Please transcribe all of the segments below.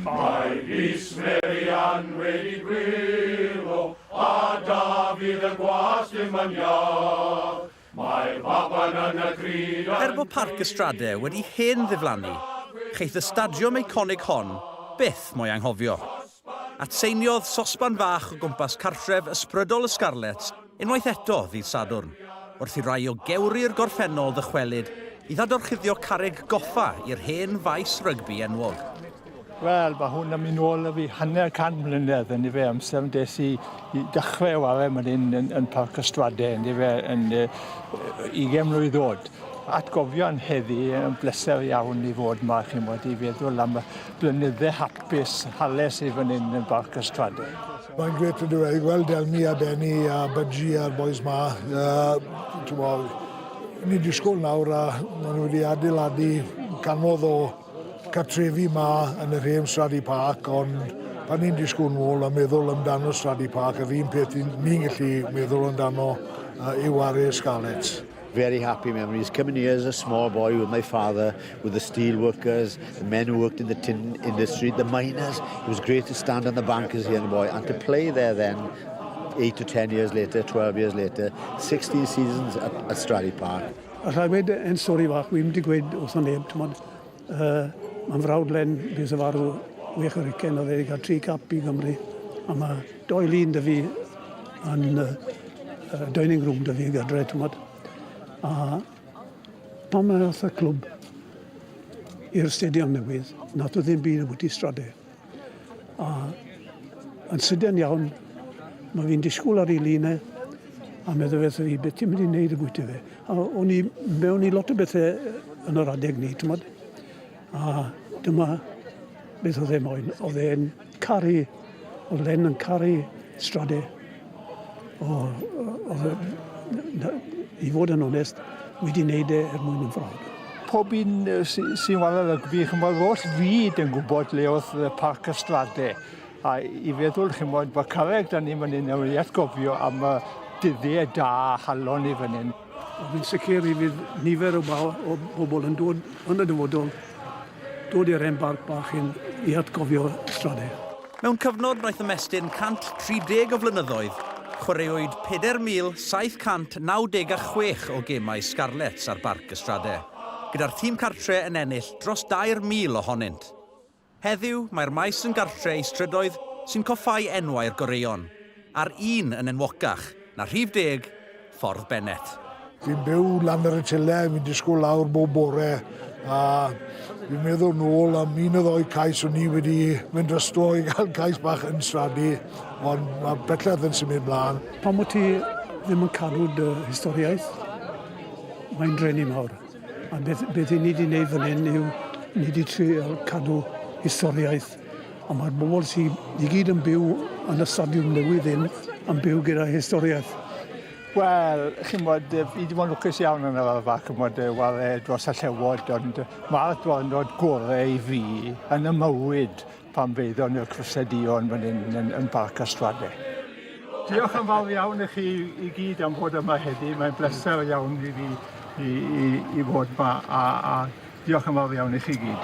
Mae Rhys Merian wedi gwirlo, a Dafydd y Gwas dim yn iach. Mae'r baban yn y cryd... Er bod Parc Ystrade wedi hen ddiflannu, cheiff y stadiwm eiconig hon byth mwy anghofio. Atseiniodd sosban fach o gwmpas cartref ysbrydol y Scarlets unwaith eto ddydd Sadwrn, wrth i rai o gewri'r gorffennol ddychwelyd i ddadorchuddio carreg goffa i'r hen faes rygbi enwog. Wel, mae hwn yn mynd ôl fi 100 mlynedd yn fe amser des i dechrau ware yn Parc Ystrade yn fe yn 20 mlynedd ddod. Atgofion heddi yn bleser iawn i fod yma, chi'n bod i feddwl am y blynyddau hapus hales i fan hyn yn Parc Ystrade. Mae'n gret o dweud, gweld Elmi a Benny a Budgie a'r boes ma. Ni disgwyl nawr a maen nhw wedi adeiladu canodd o cartrefi ma yn yr hen Stradey Park, ond pan ni'n disgwyl nôl a meddwl amdano Stradey Park, yr un peth ni'n gallu meddwl amdano yw Are'r Scarlets. Very happy memories. Coming here as a small boy with my father, with the steel workers, the men who worked in the tin industry, the miners. It was great to stand on the bank as a young boy and to play there then, 8 to 10 years later, 12 years later, 16 seasons at Stradey Park. Alla i wedi yn stori fach, wy'n wedi gweud wrth o neb, mae'n frawd Len bys y farw wych o'r ugen, oedd wedi cael 3 cap i Gymru, a mae 2 lun dy fi yn dining room dy fi gydre, a pan mae oedd y clwb i'r stadiwm newydd, nad oedd ddim byd yn bwyty Stradey. A yn sydyn iawn, mae fi'n disgwyl ar ei lunau, a meddwl beth fi, beth ti'n mynd i wneud y bwyty fe. A o'n i mewn i lot o bethau yn yr adeg ni, a dyma beth oedd e moyn. Oedd e'n caru, oedd Len yn caru Stradey. I fod yn onest, wedi wneud mwyn yn frawd. Pob un sy'n wael rygbi, chymod, oll fyd yn gwybod le oedd y Parc Ystrade. A i feddwl, chymod, bod carreg da ni fan hyn yn wedi atgofio am y dyddiau da halon i fan hyn. Fi'n sicr i fydd nifer o bobl yn dod yn y dyfodol, dod i'r hen barc bach i atgofio Stradey. Mewn cyfnod wnaeth ymestyn 130 o flynyddoedd, chwaraewyd 4,796 o gemau Scarlets ar Barc Ystrade, gyda'r tîm cartre yn ennill dros 2,000 ohonynt. Heddiw, mae'r maes yn gartre i strydoedd sy'n coffau enwau'r goreion, a'r un yn enwocach na Rhif 10, Ffordd Bennett. Fi'n byw lan ar y tyle, fi'n disgwyl lawr bob bore, a fi'n meddwl nôl am un o ddoi cais o'n ni wedi mynd drysto i gael cais bach yn Stradey, ond mae belledd yn symud mlaen. Pan mod ti ddim yn cadw dy historiaeth, mae'n drenu mawr. A beth i ni wedi gwneud fan hyn yw, ni wedi trio cadw historiaeth. A mae'r bobl sydd i gyd yn byw yn y stadiwm newydd hyn yn byw gyda historiaeth. Wel, chi'n bod, fi wedi bod yn lwcus iawn yn yr arfa, chi'n bod, dros y llewod, ond mae'r diwrnod gorau i fi yn y mywyd pan feiddon i'r cryseduon fan hyn yn Parc Ystrade. Diolch yn fawr iawn i chi i gyd am fod yma heddi. Mae'n bleser iawn i fi i fod yma, a diolch yn fawr iawn i chi gyd.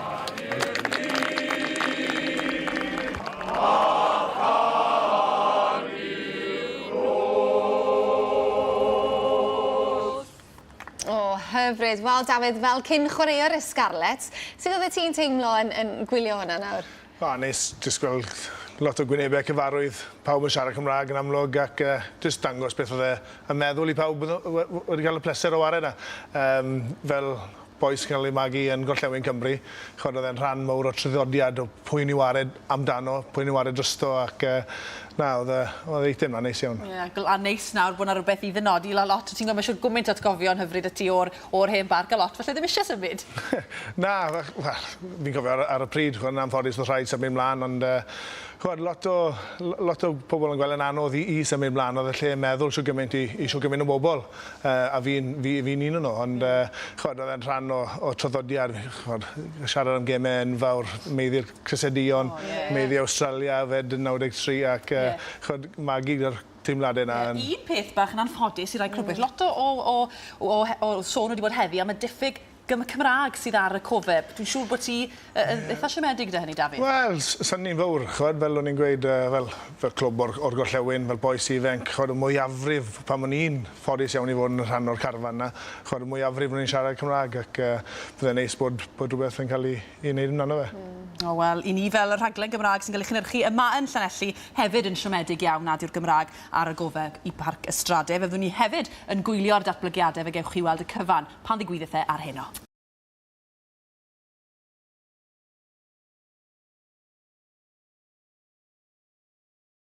Hyfryd. Wel, Dafydd, fel cyn chwaraewr y Scarlets, sut oedd ti'n teimlo yn gwylio hwnna nawr? Neis, jyst gweld lot o gwynebau cyfarwydd, pawb yn siarad Cymraeg yn amlwg ac jyst dangos beth oedd y meddwl i pawb wedi cael y pleser o wared yna. Fel boes cael ei magu yn Gorllewin Cymru, chod oedd e'n rhan mawr o traddodiad o pwy ni wared amdano, pwy ni wared drysto ac oedd eitem na neis iawn. A neis nawr bod yna rhywbeth i ddynodi lot. Ti'n gwybod, mae siwr gwmynt atgofion hyfryd y ti o'r hen barc a lot, felly ddim eisiau symud. Na, fi'n cofio ar y pryd, yn anffodus oedd rhaid symud mlaen, ond lot o pobl yn gweld yn anodd i symud mlaen, oedd y lle meddwl siw gymaint o bobl, a fi'n un o'n nhw, ond oedd e'n rhan o traddodiad, siarad am gemau enfawr, meiddi'r Cryseduon, meiddi Australia fed yn 93, ac magu gyda'r teimladau yna. Un peth bach yn anffodus i rai clwbwyr. Lot o sôn wedi bod heddi am y diffyg Cymraeg sydd ar y cofeb. Dwi'n siŵr bod ti eitha siomedig dy hynny, Dafydd. Wel, sy'n ni'n fawr, chwad, fel o'n i'n gweud, fel clwb o'r gorllewin, fel boes ifenc, chwad, y mwyafrif pan o'n i'n ffodus iawn i fod yn rhan o'r carfan na, chwad, y mwyafrif o'n i'n siarad Cymraeg ac byddai'n neis bod rhywbeth yn cael ei wneud amdano fe. O, wel, i ni fel y rhaglen Gymraeg sy'n cael ei chynhyrchu yma yn Llanelli hefyd yn siomedig iawn nad yw'r Gymraeg ar y gofeb i Parc Ystradau. Fe fyddwn ni hefyd yn gwylio'r datblygiadau fe gewch chi weld y cyfan pan ddigwyddith e ar heno.